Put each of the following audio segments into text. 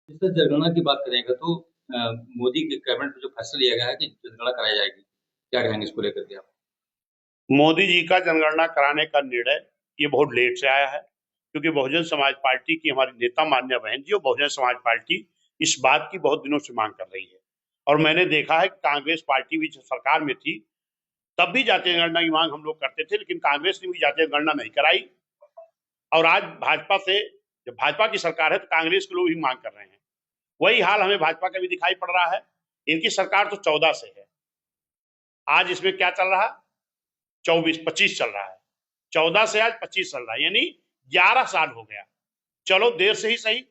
इस पर जनगणना की बात करेंगे तो मोदी के कैबिनेट में जो फैसला लिया गया है कि जनगणना कराई जाएगी, क्या कहेंगे इसको लेकर के आप? मोदी जी का जनगणना कराने का निर्णय ये बहुत लेट से आया है, क्योंकि बहुजन समाज पार्टी की हमारी नेता मान्या बहन जी और बहुजन समाज पार्टी इस बात की बहुत दिनों से मांग कर रही है। और मैंने देखा है कि कांग्रेस पार्टी भी जब सरकार में थी तब भी जातीय जनगणना की मांग हम लोग करते थे, लेकिन कांग्रेस ने भी जातीय जनगणना नहीं कराई। और आज भाजपा से, जब भाजपा की सरकार है तो कांग्रेस के लोग भी मांग कर रहे हैं। वही हाल हमें भाजपा का भी दिखाई पड़ रहा है। इनकी सरकार तो 14 से है, आज इसमें क्या चल रहा है, 24-25 चल रहा है। 14 से आज 25 चल रहा है, यानी 11 साल हो गया। चलो देर से ही सही,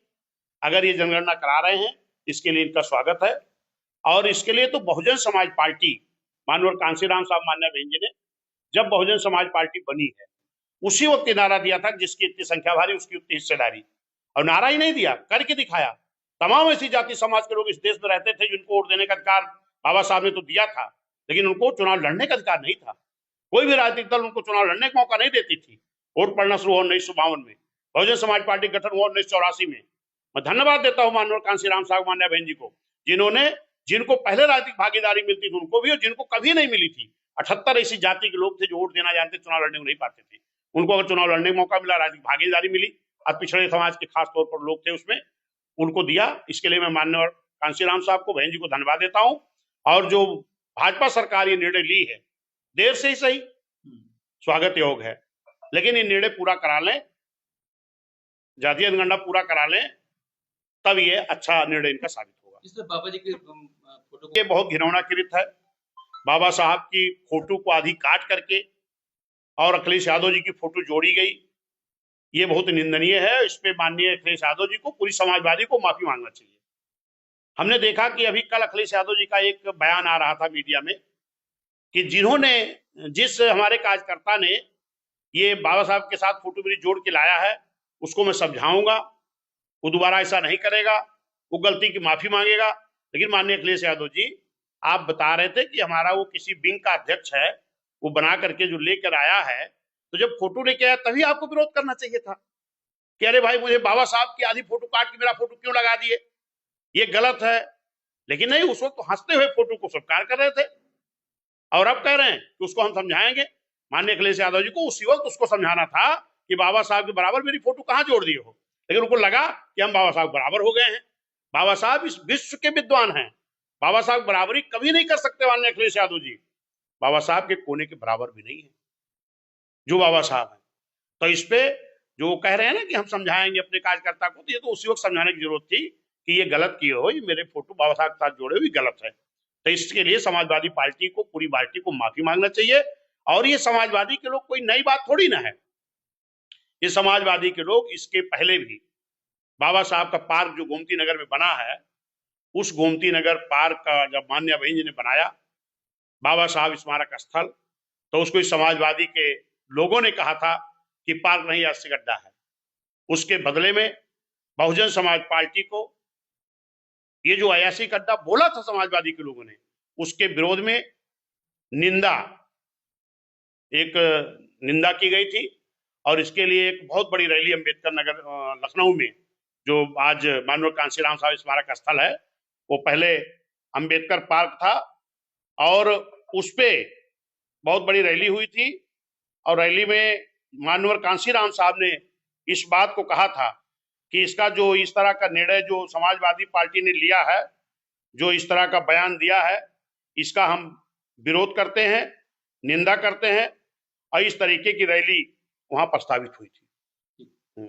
अगर ये जनगणना करा रहे हैं इसके लिए इनका स्वागत है। और इसके लिए तो बहुजन समाज पार्टी, मानवर कांशीराम साहब मान्या बहन जी ने जब बहुजन समाज पार्टी बनी है उसी वक्त नारा दिया था, जिसकी इतनी संख्या भारी उसकी उतनी हिस्सेदारी। और नारा ही नहीं दिया, करके दिखाया। तमाम ऐसी जाति समाज के लोग इस देश में रहते थे जिनको वोट देने का अधिकार बाबा साहब ने तो दिया था, लेकिन उनको चुनाव लड़ने का अधिकार नहीं था। कोई भी राजनीतिक दल उनको चुनाव लड़ने का मौका नहीं देती थी। वोट पड़ना शुरू हुआ 1952 में, बहुजन समाज पार्टी गठन हुआ 1984 में। मैं धन्यवाद देता हूँ माननीय कांशीराम साहब मान्या बहन जी को, जिन्होंने, जिनको पहले राजनीतिक भागीदारी मिलती थी उनको भी, और जिनको कभी नहीं मिली थी। 78 ऐसी जाति के लोग थे जो वोट देना जानते, चुनाव लड़ने को नहीं पाते थे। उनको अगर चुनाव लड़ने का मौका मिला, राजनीतिक भागीदारी मिली, अब पिछड़े समाज के खास तौर पर लोग थे उसमें, उनको दिया। इसके लिए मैं माननीय कांशीराम साहब को, बहन जी को धन्यवाद देता हूँ। और जो भाजपा सरकार ये निर्णय ली है, देर से ही सही, स्वागत योग है, लेकिन ये निर्णय पूरा करा लें, जातीय जनगणना पूरा करा लें, तब ये अच्छा निर्णय इनका साबित होगा। इस बाबा जी के फोटो ये बहुत घिनौनाकृत है। बाबा साहब की फोटो को आधी काट करके और अखिलेश यादव जी की फोटो जोड़ी गई, ये बहुत निंदनीय है। इस पे माननीय अखिलेश यादव जी को, पूरी समाजवादी को माफी मांगना चाहिए। हमने देखा कि अभी कल अखिलेश यादव जी का एक बयान आ रहा था मीडिया में कि जिन्होंने, जिस हमारे कार्यकर्ता ने ये बाबा साहब के साथ फोटो मेरी जोड़ के लाया है, उसको मैं समझाऊंगा, वो दोबारा ऐसा नहीं करेगा, वो गलती की माफी मांगेगा। लेकिन माननीय अखिलेश यादव जी, आप बता रहे थे कि हमारा वो किसी विंग का अध्यक्ष है, वो बना करके जो लेकर आया है, तो जब फोटो लेके आया तभी आपको विरोध करना चाहिए था कि अरे भाई, मुझे बाबा साहब की आधी फोटो काट के मेरा फोटो क्यों लगा दिए, ये गलत है। लेकिन नहीं, उस वक्त तो हंसते हुए फोटो को स्वीकार कर रहे थे, और अब कह रहे हैं कि उसको हम समझाएंगे। माननीय अखिलेश यादव जी को उसी वक्त उसको समझाना था कि बाबा साहब के बराबर मेरी फोटो कहां जोड़ दिए हो, लेकिन उनको लगा कि हम बाबा साहब बराबर हो गए हैं। बाबा साहब इस विश्व के विद्वान हैं, बाबा साहब बराबरी कभी नहीं कर सकते माननीय अखिलेश यादव जी। बाबा साहब के कोने के बराबर भी नहीं है जो बाबा साहब है। तो इस पे जो कह रहे हैं ना कि हम समझाएंगे अपने कार्यकर्ता को, तो ये तो उसी वक्त समझाने की जरूरत थी कि ये गलत किए हो, ये मेरे फोटो बाबा साहब के साथ जोड़े हुए गलत है। तो इसके लिए समाजवादी पार्टी को, पूरी पार्टी को माफी मांगना चाहिए। और ये समाजवादी के लोग कोई नई बात थोड़ी ना है, ये समाजवादी के लोग इसके पहले भी बाबा साहब का पार्क जो गोमती नगर में बना है, उस गोमती नगर पार्क का जब मान्या बहन जी ने बनाया बाबा साहब स्मारक स्थल, तो उसको इस समाजवादी के लोगों ने कहा था कि पार्क नहीं, अस्सी गड्ढा है। उसके बदले में बहुजन समाज पार्टी को ये जो अयासी गड्ढा बोला था समाजवादी के लोगों ने, उसके विरोध में निंदा, एक निंदा की गई थी। और इसके लिए एक बहुत बड़ी रैली अंबेडकर नगर लखनऊ में, जो आज माननीय कांशीराम साहब स्मारक स्थल है, वो पहले अंबेडकर पार्क था, और उस पे बहुत बड़ी रैली हुई थी। और रैली में माननीय कांशीराम साहब ने इस बात को कहा था कि इसका जो इस तरह का निर्णय जो समाजवादी पार्टी ने लिया है, जो इस तरह का बयान दिया है, इसका हम विरोध करते हैं, निंदा करते हैं। और इस तरीके की रैली वहां प्रस्तावित हुई थी।